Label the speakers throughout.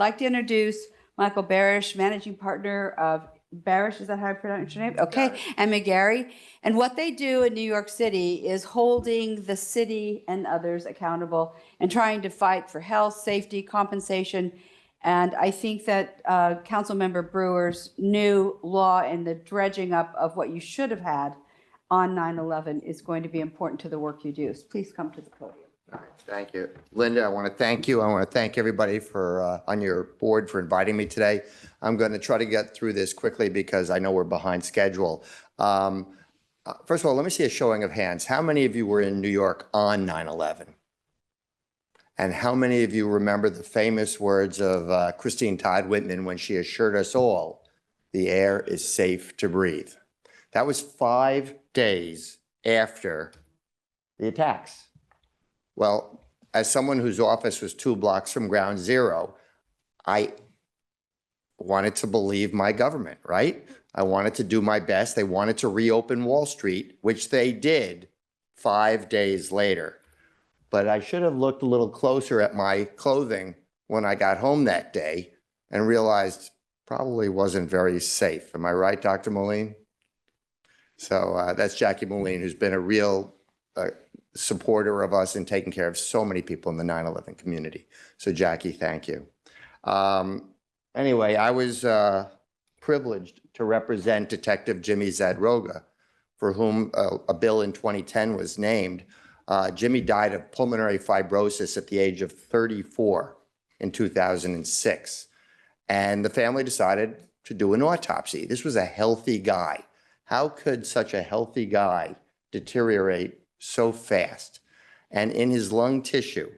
Speaker 1: like to introduce Michael Barasch, managing partner of Barasch, is that how I pronounce your name? Okay, and McGarry. And what they do in New York City is holding the city and others accountable and trying to fight for health, safety, compensation. And I think that Councilmember Brewer's new law and the dredging up of what you should have had on 9/11 is going to be important to the work you do. So please come to the podium.
Speaker 2: All right, thank you. Linda, I want to thank you. I want to thank everybody for on your board for inviting me today. I'm going to try to get through this quickly because I know we're behind schedule. First of all, let me see a showing of hands. How many of you were in New York on 9/11? And how many of you remember the famous words of Christine Todd Whitman when she assured us all, the air is safe to breathe? That was 5 days after the attacks. Well, as someone whose office was 2 blocks from ground zero, I wanted to believe my government, right? I wanted to do my best. They wanted to reopen Wall Street, which they did 5 days later. But I should have looked a little closer at my clothing when I got home that day and realized probably wasn't very safe. Am I right, Dr. Moline? So that's Jackie Moline, who's been a real supporter of us and taking care of so many people in the 9/11 community. So Jackie, thank you. Anyway, I was privileged to represent Detective Jimmy Zadroga, for whom a bill in 2010 was named. Jimmy died of pulmonary fibrosis at the age of 34 in 2006. And the family decided to do an autopsy. This was a healthy guy. How could such a healthy guy deteriorate so fast? And in his lung tissue,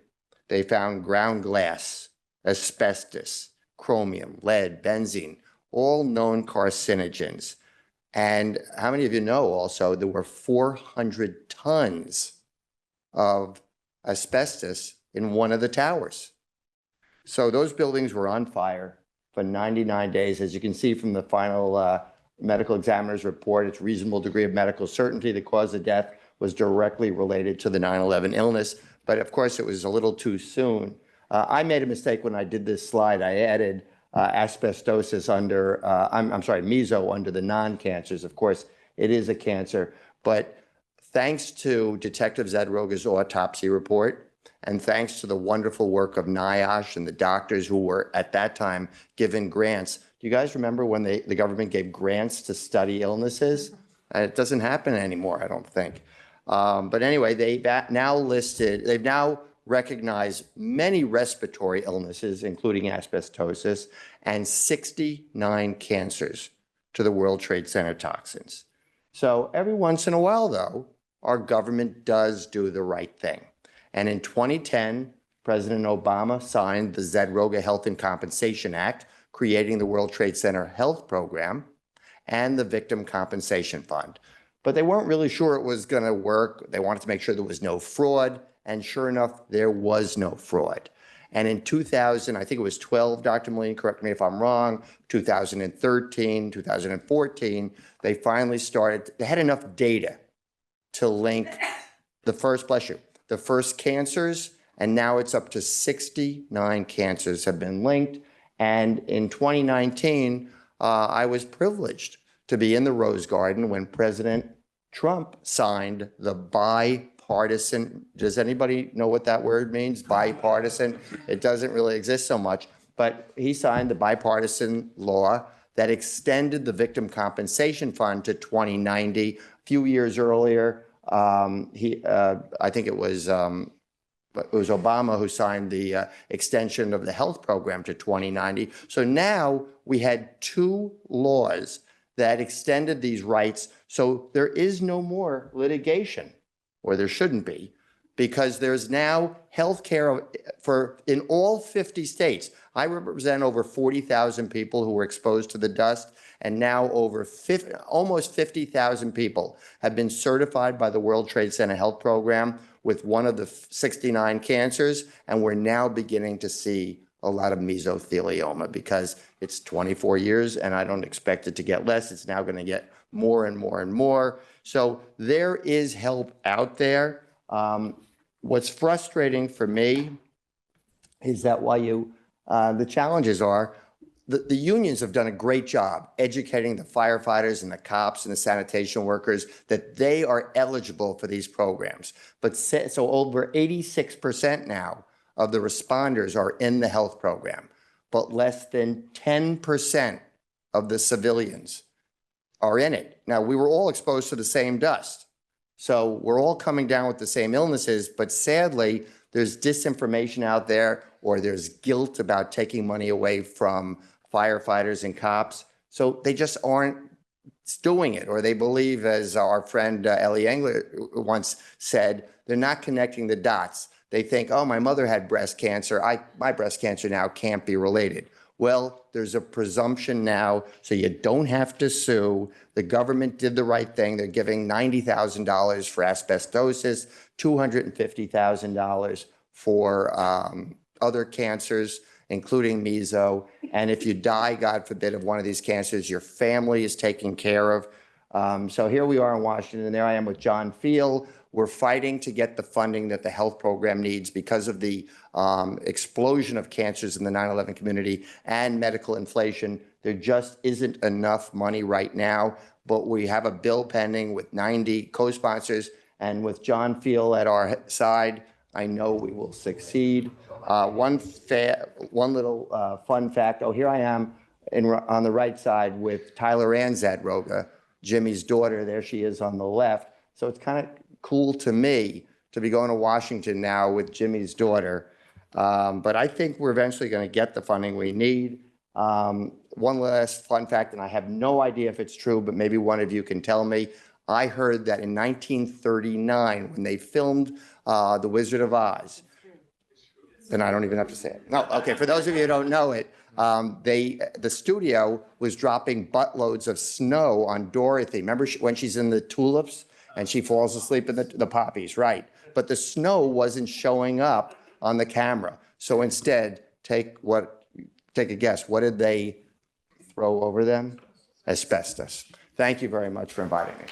Speaker 2: they found ground glass, asbestos, chromium, lead, benzene, all known carcinogens. And how many of you know also there were 400 tons of asbestos in one of the towers? So those buildings were on fire for 99 days. As you can see from the final medical examiner's report, it's reasonable degree of medical certainty the cause of death was directly related to the 9/11 illness. But of course, it was a little too soon. I made a mistake when I did this slide. I added asbestosis under, meso under the non-cancers. Of course, it is a cancer. But thanks to Detective Zadroga's autopsy report, and thanks to the wonderful work of NIOSH and the doctors who were at that time given grants. Do you guys remember when the government gave grants to study illnesses? It doesn't happen anymore, I don't think. But anyway, they've now recognized many respiratory illnesses, including asbestosis, and 69 cancers to the World Trade Center toxins. So every once in a while, though, our government does do the right thing. And in 2010, President Obama signed the Zadroga Health and Compensation Act, creating the World Trade Center Health Program and the Victim Compensation Fund. But they weren't really sure it was going to work. They wanted to make sure there was no fraud. And sure enough, there was no fraud. And in 2000, I think it was 12, Dr. Moline, correct me if I'm wrong, 2013, 2014, they finally started, they had enough data to link the first cancers, and now it's up to 69 cancers have been linked. And in 2019, I was privileged to be in the Rose Garden when President Trump signed the bipartisan, does anybody know what that word means? Bipartisan? It doesn't really exist so much, but he signed the bipartisan law that extended the Victim Compensation Fund to 2090. A few years earlier, I think it was Obama who signed the extension of the health program to 2090. So now we had 2 laws that extended these rights. So there is no more litigation, or there shouldn't be, because there's now health care in all 50 states. I represent over 40,000 people who were exposed to the dust, and now almost 50,000 people have been certified by the World Trade Center Health Program with one of the 69 cancers, and we're now beginning to see a lot of mesothelioma because it's 24 years, and I don't expect it to get less. It's now going to get more and more and more. So there is help out there. What's frustrating for me is that while you The challenges are the unions have done a great job educating the firefighters and the cops and the sanitation workers that they are eligible for these programs. But so over 86% now of the responders are in the health program, but less than 10% of the civilians are in it. Now, we were all exposed to the same dust. So we're all coming down with the same illnesses, but sadly, there's disinformation out there, or there's guilt about taking money away from firefighters and cops. So they just aren't doing it, or they believe, as our friend Ellie Engler once said, they're not connecting the dots. They think, oh, my mother had breast cancer. My breast cancer now can't be related. Well, there's a presumption now, so you don't have to sue. The government did the right thing. They're giving $90,000 for asbestosis, $250,000 for other cancers, including meso. And if you die, God forbid, of one of these cancers, your family is taken care of. So here we are in Washington, and there I am with John Field. We're fighting to get the funding that the health program needs because of the explosion of cancers in the 9/11 community and medical inflation. There just isn't enough money right now, but we have a bill pending with 90 co-sponsors, and with John Field at our side, I know we will succeed. One little fun fact. Oh, here I am on the right side with Tyler Zadroga, Jimmy's daughter. There she is on the left. So it's kind of cool to me to be going to Washington now with Jimmy's daughter. But I think we're eventually going to get the funding we need. One last fun fact, and I have no idea if it's true, but maybe one of you can tell me. I heard that in 1939, when they filmed The Wizard of Oz, then I don't even have to say it. No, okay, for those of you who don't know it, the studio was dropping buttloads of snow on Dorothy. Remember when she's in the tulips and she falls asleep in the poppies, right? But the snow wasn't showing up on the camera. So instead, take a guess. What did they throw over them? Asbestos. Thank you very much for inviting me.